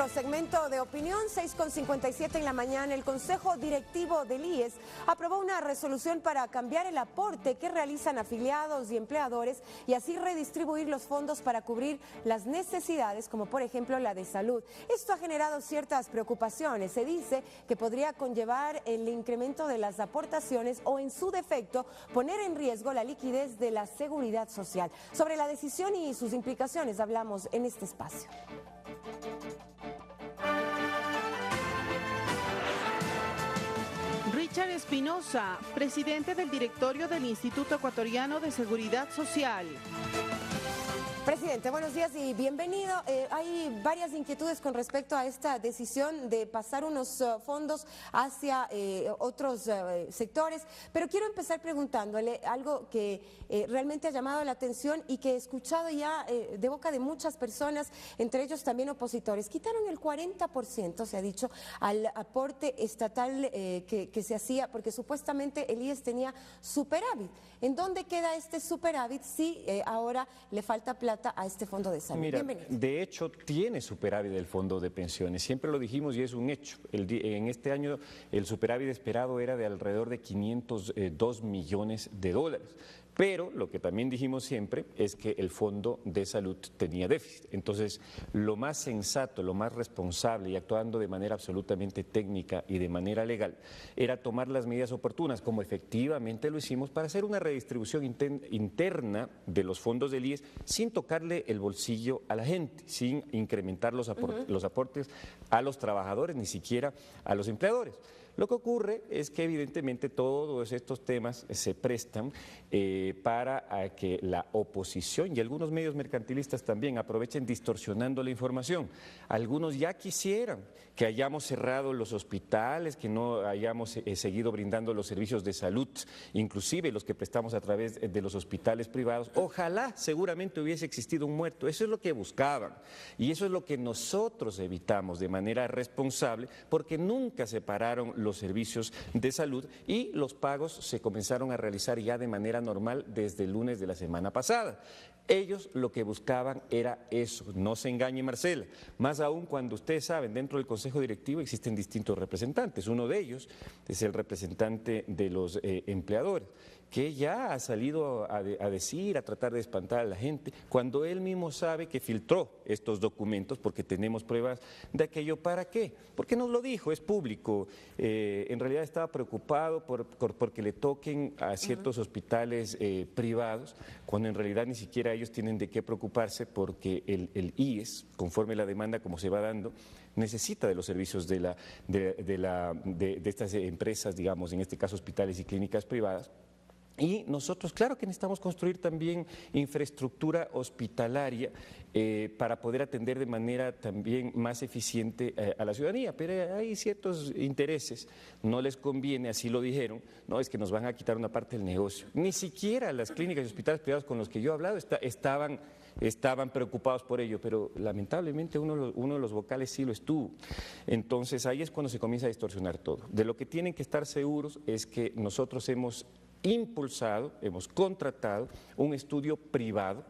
segmento de opinión, 6:57 en la mañana, el Consejo Directivo del IES aprobó una resolución para cambiar el aporte que realizan afiliados y empleadores y así redistribuir los fondos para cubrir las necesidades, como por ejemplo la de salud. Esto ha generado ciertas preocupaciones. Se dice que podría conllevar el incremento de las aportaciones o, en su defecto, poner en riesgo la liquidez de la seguridad social. Sobre la decisión y sus implicaciones hablamos en este espacio. Richard Espinosa, presidente del directorio del Instituto Ecuatoriano de Seguridad Social. Presidente, buenos días y bienvenido. Hay varias inquietudes con respecto a esta decisión de pasar unos fondos hacia otros sectores, pero quiero empezar preguntándole algo que realmente ha llamado la atención y que he escuchado ya de boca de muchas personas, entre ellos también opositores. Quitaron el 40%, se ha dicho, al aporte estatal que se hacía, porque supuestamente el IES tenía superávit. ¿En dónde queda este superávit si ahora le falta plata a este fondo de salud? Mira, de hecho tiene superávit el fondo de pensiones, siempre lo dijimos y es un hecho. En este año el superávit esperado era de alrededor de 502 millones de dólares. Pero lo que también dijimos siempre es que el fondo de salud tenía déficit. Entonces, lo más sensato, lo más responsable y actuando de manera absolutamente técnica y de manera legal era tomar las medidas oportunas, como efectivamente lo hicimos, para hacer una redistribución interna de los fondos del IES sin tocarle el bolsillo a la gente, sin incrementar los aportes a los trabajadores, ni siquiera a los empleadores. Lo que ocurre es que evidentemente todos estos temas se prestan para que la oposición y algunos medios mercantilistas también aprovechen distorsionando la información. Algunos ya quisieran que hayamos cerrado los hospitales, que no hayamos seguido brindando los servicios de salud, inclusive los que prestamos a través de los hospitales privados. Ojalá seguramente hubiese existido un muerto, eso es lo que buscaban y eso es lo que nosotros evitamos de manera responsable, porque nunca separaron los servicios de salud y los pagos se comenzaron a realizar ya de manera normal desde el lunes de la semana pasada. Ellos lo que buscaban era eso, no se engañe Marcela, más aún cuando ustedes saben, dentro del Consejo Directivo existen distintos representantes, uno de ellos es el representante de los empleadores, que ya ha salido a decir, a tratar de espantar a la gente, cuando él mismo sabe que filtró estos documentos, porque tenemos pruebas de aquello. ¿Para qué? Porque nos lo dijo, es público. En realidad estaba preocupado porque le toquen a ciertos hospitales privados, cuando en realidad ni siquiera ellos tienen de qué preocuparse, porque el IES, conforme la demanda como se va dando, necesita de los servicios de estas empresas, digamos, en este caso hospitales y clínicas privadas. Y nosotros, claro que necesitamos construir también infraestructura hospitalaria para poder atender de manera también más eficiente a la ciudadanía, pero hay ciertos intereses, no les conviene, así lo dijeron, no es que nos van a quitar una parte del negocio. Ni siquiera las clínicas y hospitales privados con los que yo he hablado estaban preocupados por ello, pero lamentablemente uno de los vocales sí lo estuvo. Entonces ahí es cuando se comienza a distorsionar todo. De lo que tienen que estar seguros es que nosotros hemos contratado un estudio privado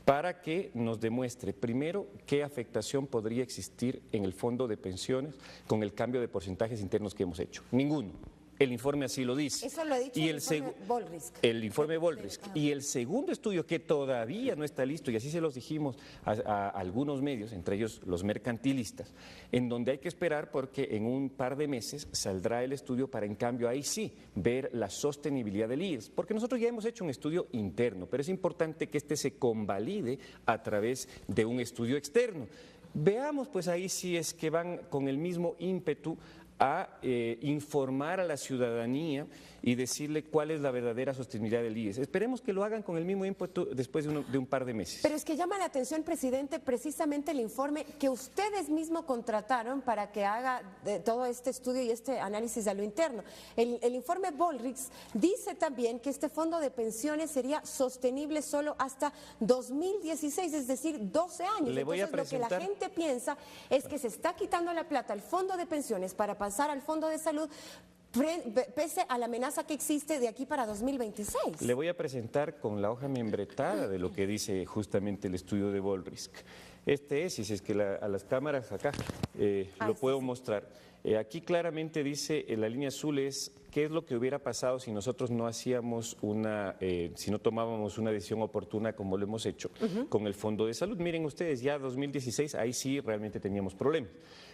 para que nos demuestre primero qué afectación podría existir en el fondo de pensiones con el cambio de porcentajes internos que hemos hecho. Ninguno. El informe así lo dice. Eso lo ha dicho el informe Volrisk. El informe Volrisk. Y el segundo estudio, que todavía no está listo, y así se los dijimos a algunos medios, entre ellos los mercantilistas, en donde hay que esperar porque en un par de meses saldrá el estudio para, en cambio, ahí sí, ver la sostenibilidad del IES. Porque nosotros ya hemos hecho un estudio interno, pero es importante que este se convalide a través de un estudio externo. Veamos pues ahí si es que van con el mismo ímpetu a informar a la ciudadanía y decirle cuál es la verdadera sostenibilidad del IES. Esperemos que lo hagan con el mismo ímpetu después de un par de meses. Pero es que llama la atención, presidente, precisamente el informe que ustedes mismos contrataron para que haga todo este estudio y este análisis a lo interno. El informe Volrisk dice también que este fondo de pensiones sería sostenible solo hasta 2016, es decir, 12 años. Entonces, lo que la gente piensa es que se está quitando la plata al fondo de pensiones para pasar al fondo de salud, pese a la amenaza que existe de aquí para 2026. Le voy a presentar con la hoja membretada de lo que dice justamente el estudio de Volrisk. Este es, y si es que a las cámaras acá lo puedo mostrar. Aquí claramente dice, la línea azul es qué es lo que hubiera pasado si nosotros no hacíamos si no tomábamos una decisión oportuna como lo hemos hecho con el Fondo de Salud. Miren ustedes, ya 2016, ahí sí realmente teníamos problemas.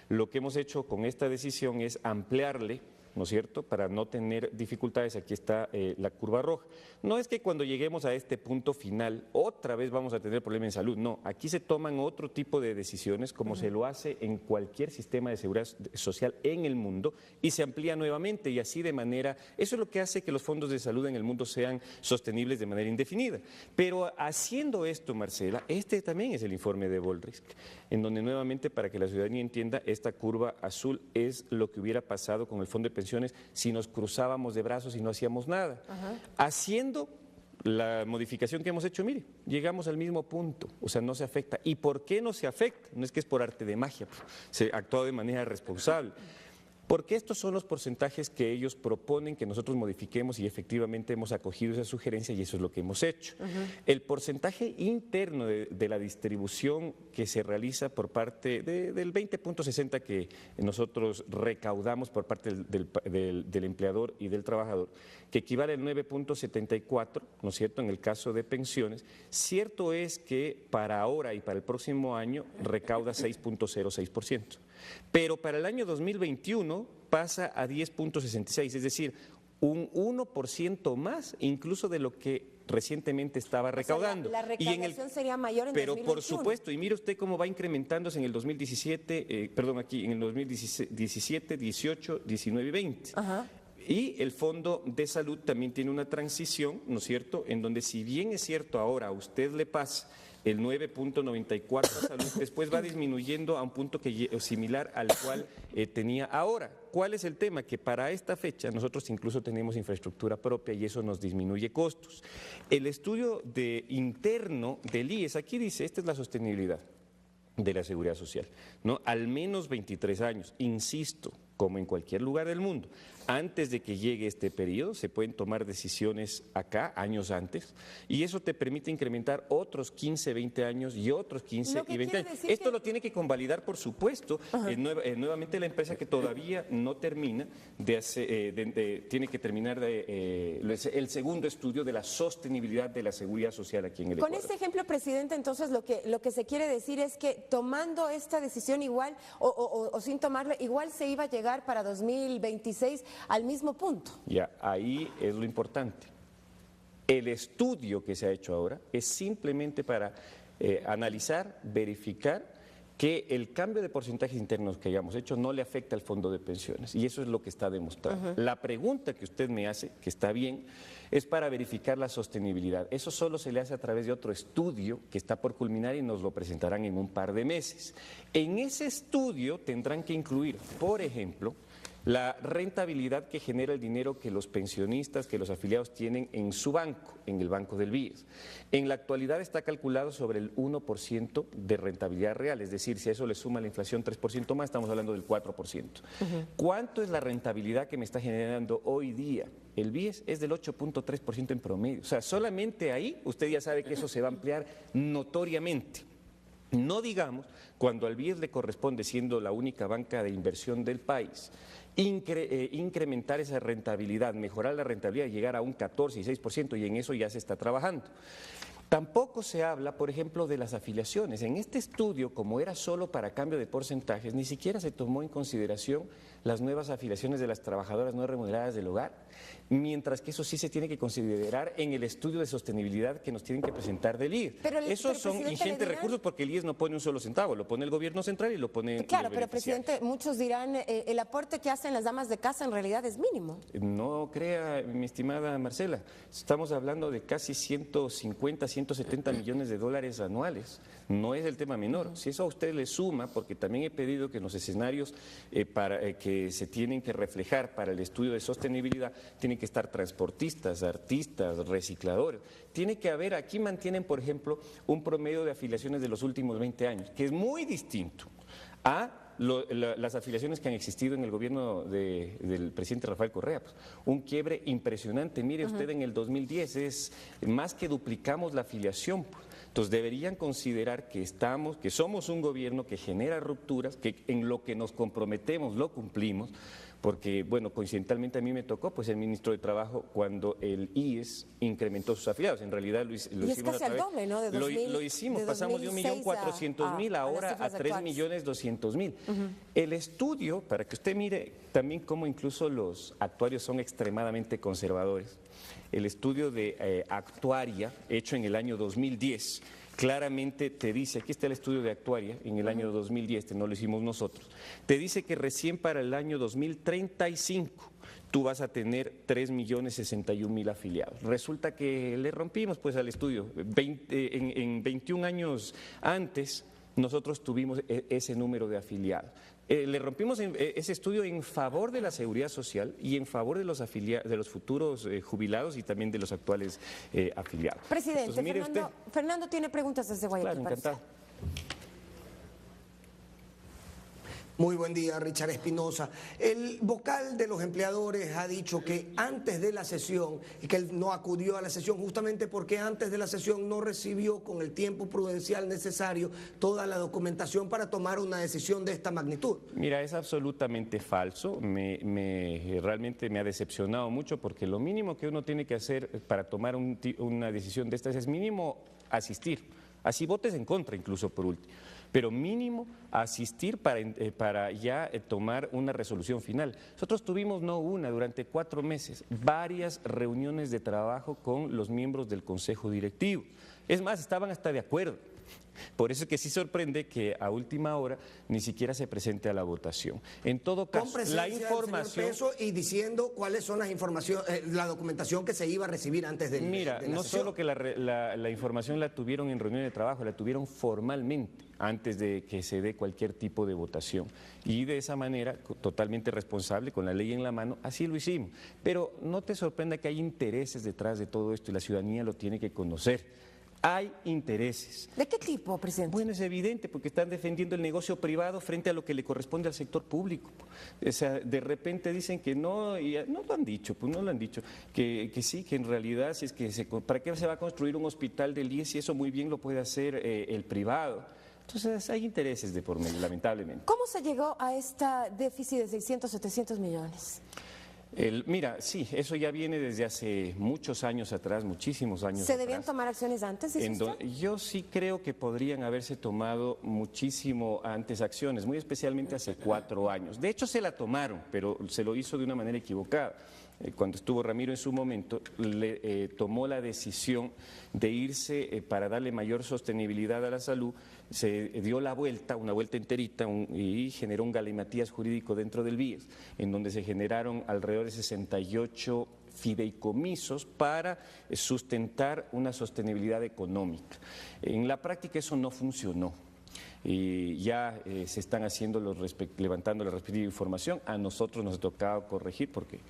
Lo que hemos hecho con esta decisión es ampliarle, ¿no es cierto?, para no tener dificultades. Aquí está la curva roja. No es que cuando lleguemos a este punto final otra vez vamos a tener problemas en salud, no, aquí se toman otro tipo de decisiones como se lo hace en cualquier sistema de seguridad social en el mundo y se amplía nuevamente y así de manera, eso es lo que hace que los fondos de salud en el mundo sean sostenibles de manera indefinida. Pero haciendo esto, Marcela, este también es el informe de Volrisk, en donde nuevamente, para que la ciudadanía entienda, esta curva azul es lo que hubiera pasado con el Fondo de Pensiones si nos cruzábamos de brazos y no hacíamos nada. Haciendo la modificación que hemos hecho, mire, llegamos al mismo punto, o sea, no se afecta. ¿Y por qué no se afecta? No es que es por arte de magia, se ha actuado de manera responsable. Porque estos son los porcentajes que ellos proponen que nosotros modifiquemos y efectivamente hemos acogido esa sugerencia y eso es lo que hemos hecho. El porcentaje interno de la distribución que se realiza por parte del 20.60 que nosotros recaudamos por parte del empleador y del trabajador, que equivale al 9.74, ¿no es cierto?, en el caso de pensiones, cierto es que para ahora y para el próximo año recauda 6.06%. Pero para el año 2021 pasa a 10.66, es decir, un 1% más incluso de lo que recientemente estaba recaudando. O sea, la recaudación sería mayor en pero 2021. Por supuesto, y mire usted cómo va incrementándose en el 2017, en el 2017, 18, 19 y 20. Y el Fondo de Salud también tiene una transición, ¿no es cierto?, en donde si bien es cierto ahora a usted le pasa el 9.94 a salud, después va disminuyendo a un punto similar al cual tenía ahora. ¿Cuál es el tema? Que para esta fecha nosotros incluso tenemos infraestructura propia y eso nos disminuye costos. El estudio interno del IES, aquí dice, esta es la sostenibilidad de la seguridad social, ¿no? Al menos 23 años, insisto, como en cualquier lugar del mundo. Antes de que llegue este periodo se pueden tomar decisiones acá, años antes, y eso te permite incrementar otros 15, 20 años y otros 15 y 20 años. Esto lo tiene que convalidar, por supuesto, nuevamente la empresa que todavía no termina tiene que terminar el segundo estudio de la sostenibilidad de la seguridad social aquí en el Ecuador. Con este ejemplo, presidente, entonces lo que se quiere decir es que tomando esta decisión igual o sin tomarla, igual se iba a llegar para 2026 al mismo punto. Ya, ahí es lo importante. El estudio que se ha hecho ahora es simplemente para analizar, verificar que el cambio de porcentajes internos que hayamos hecho no le afecta al fondo de pensiones y eso es lo que está demostrado. La pregunta que usted me hace, que está bien, es para verificar la sostenibilidad. Eso solo se le hace a través de otro estudio que está por culminar y nos lo presentarán en un par de meses. En ese estudio tendrán que incluir, por ejemplo, la rentabilidad que genera el dinero que los pensionistas, que los afiliados tienen en su banco, en el Banco del BIES. En la actualidad está calculado sobre el 1% de rentabilidad real, es decir, si a eso le suma la inflación 3% más, estamos hablando del 4%. ¿Cuánto es la rentabilidad que me está generando hoy día? El BIES es del 8.3% en promedio. O sea, solamente ahí usted ya sabe que eso se va a ampliar notoriamente. No digamos cuando al BIES le corresponde, siendo la única banca de inversión del país, incrementar esa rentabilidad, mejorar la rentabilidad, llegar a un 14 y 6% y en eso ya se está trabajando. Tampoco se habla, por ejemplo, de las afiliaciones. En este estudio, como era solo para cambio de porcentajes, ni siquiera se tomó en consideración las nuevas afiliaciones de las trabajadoras no remuneradas del hogar, mientras que eso sí se tiene que considerar en el estudio de sostenibilidad que nos tienen que presentar del IES. Esos son ingentes recursos porque el IES no pone un solo centavo, lo pone el gobierno central y lo pone Claro, pero presidente, muchos dirán, el aporte que hacen las damas de casa en realidad es mínimo. No crea, mi estimada Marcela, estamos hablando de casi 150, 170 millones de dólares anuales. No es el tema menor. Si eso a usted le suma, porque también he pedido que en los escenarios que se tienen que reflejar para el estudio de sostenibilidad, tienen que estar transportistas, artistas, recicladores. Tiene que haber, aquí mantienen, por ejemplo, un promedio de afiliaciones de los últimos 20 años, que es muy distinto a las afiliaciones que han existido en el gobierno del presidente Rafael Correa. Pues, un quiebre impresionante. Mire usted, en el 2010 es más que duplicamos la afiliación. Pues. Entonces deberían considerar que somos un gobierno que genera rupturas, que en lo que nos comprometemos lo cumplimos, porque, bueno, coincidentalmente a mí me tocó pues el ministro de Trabajo cuando el IES incrementó sus afiliados. En realidad lo hicimos es casi al doble, ¿no? Lo hicimos, pasamos de 1.400.000 ahora a 3.200.000. El estudio, para que usted mire también cómo incluso los actuarios son extremadamente conservadores, el estudio de actuaria hecho en el año 2010, claramente te dice, aquí está el estudio de actuaria en el año 2010, no lo hicimos nosotros, te dice que recién para el año 2035 tú vas a tener 3.061.000 afiliados. Resulta que le rompimos pues al estudio, en 21 años antes nosotros tuvimos ese número de afiliados. Le rompimos ese estudio en favor de la seguridad social y en favor de los futuros jubilados y también de los actuales afiliados. Presidente, entonces, Fernando tiene preguntas desde Guayaquil. Claro, encantado. Muy buen día, Richard Espinosa. El vocal de los empleadores ha dicho que antes de la sesión, y que él no acudió a la sesión justamente porque antes de la sesión no recibió con el tiempo prudencial necesario toda la documentación para tomar una decisión de esta magnitud. Mira, es absolutamente falso. Realmente me ha decepcionado mucho porque lo mínimo que uno tiene que hacer para tomar una decisión de estas es mínimo asistir. Así votes en contra incluso por último. Pero mínimo asistir para ya tomar una resolución final. Nosotros tuvimos no una, durante 4 meses, varias reuniones de trabajo con los miembros del Consejo Directivo. Es más, estaban hasta de acuerdo. Por eso es que sí sorprende que a última hora ni siquiera se presente a la votación. En todo caso, la información... Peso y diciendo cuáles son las informaciones, la documentación que se iba a recibir antes de Mira, de la no sesión. solo que la información la tuvieron en reunión de trabajo, la tuvieron formalmente antes de que se dé cualquier tipo de votación. Y de esa manera, totalmente responsable, con la ley en la mano, así lo hicimos. Pero no te sorprenda que hay intereses detrás de todo esto y la ciudadanía lo tiene que conocer. Hay intereses. ¿De qué tipo, presidente? Bueno, es evidente porque están defendiendo el negocio privado frente a lo que le corresponde al sector público. O sea, de repente dicen que no, y no lo han dicho, pues no lo han dicho, que sí, que en realidad, si es que ¿para qué se va a construir un hospital del IES si eso muy bien lo puede hacer el privado? Entonces hay intereses de por medio, lamentablemente. ¿Cómo se llegó a este déficit de 600, 700 millones? Mira, sí, eso ya viene desde hace muchos años atrás, muchísimos años atrás. ¿Se debían tomar acciones antes? Yo sí creo que podrían haberse tomado muchísimo antes acciones, muy especialmente hace 4 años. De hecho, se la tomaron, pero se lo hizo de una manera equivocada. Cuando estuvo Ramiro en su momento, tomó la decisión de irse para darle mayor sostenibilidad a la salud, se dio la vuelta, una vuelta enterita, y generó un galimatías jurídico dentro del BIES, en donde se generaron alrededor de 68 fideicomisos para sustentar una sostenibilidad económica. En la práctica eso no funcionó. Y ya se están haciendo levantando la respectiva información. A nosotros nos tocaba corregir porque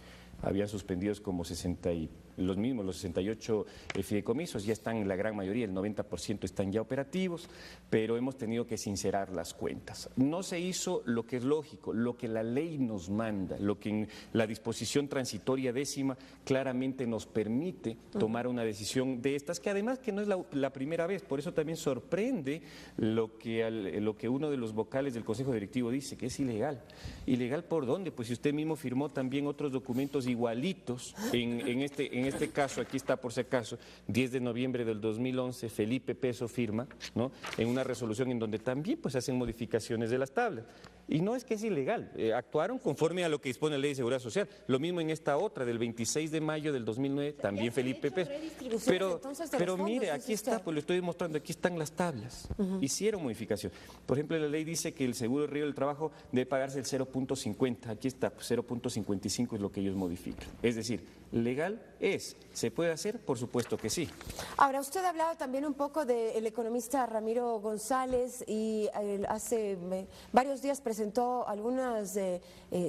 habían suspendidos como los 68 fideicomisos, ya están la gran mayoría, el 90% están ya operativos, pero hemos tenido que sincerar las cuentas. No se hizo lo que es lógico, lo que la ley nos manda, lo que en la disposición transitoria 10ª claramente nos permite tomar una decisión de estas, que además que no es la primera vez, por eso también sorprende lo que uno de los vocales del Consejo Directivo dice, que es ilegal. ¿Ilegal por dónde? Pues si usted mismo firmó también otros documentos igualitos, en este caso, aquí está por si acaso, 10 de noviembre del 2011, Felipe Peso firma, ¿no?, en una resolución en donde también pues hacen modificaciones de las tablas. Y no es que es ilegal, actuaron conforme a lo que dispone la Ley de Seguridad Social. Lo mismo en esta otra, del 26 de mayo del 2009, también Felipe Peso. Pero mire, aquí está, pues lo estoy demostrando, aquí están las tablas. Hicieron modificación. Por ejemplo, la ley dice que el seguro de riesgo del trabajo debe pagarse el 0.50. Aquí está, pues 0.55 es lo que ellos modifican. Es decir, legal es. ¿Se puede hacer? Por supuesto que sí. Ahora, usted ha hablado también un poco del economista Ramiro González y hace varios días presentó algunas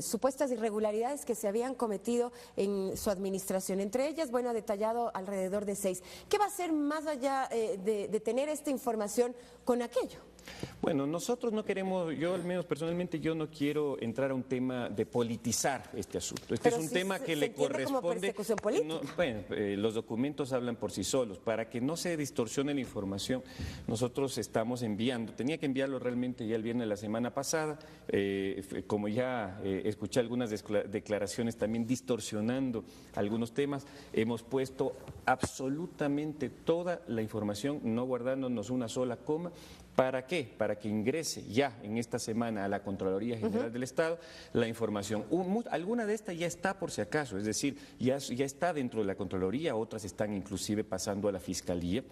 supuestas irregularidades que se habían cometido en su administración. Entre ellas, bueno, ha detallado alrededor de 6. ¿Qué va a hacer más allá de tener esta información con aquello? Bueno, nosotros no queremos, yo al menos personalmente, yo no quiero entrar a un tema de politizar este asunto. Este Pero es un sí tema que le entiende como corresponde. persecución política. Bueno, los documentos hablan por sí solos. Para que no se distorsione la información, nosotros estamos enviando, tenía que enviarlo realmente ya el viernes de la semana pasada, como ya escuché algunas declaraciones también distorsionando algunos temas, hemos puesto absolutamente toda la información, no guardándonos una sola coma. ¿Para qué? Para que ingrese ya en esta semana a la Contraloría General del Estado la información. Alguna de estas ya está por si acaso, es decir, ya está dentro de la Contraloría, otras están inclusive pasando a la Fiscalía,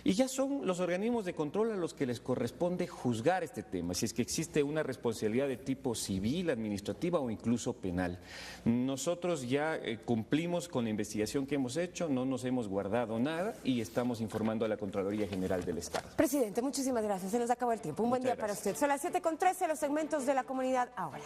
y ya son los organismos de control a los que les corresponde juzgar este tema, si es que existe una responsabilidad de tipo civil, administrativa o incluso penal. Nosotros ya cumplimos con la investigación que hemos hecho, no nos hemos guardado nada y estamos informando a la Contraloría General del Estado. Presidente, muchísimas gracias. Se nos acabó el tiempo. Un buen día para usted. Son las 7:13, los segmentos de la comunidad ahora.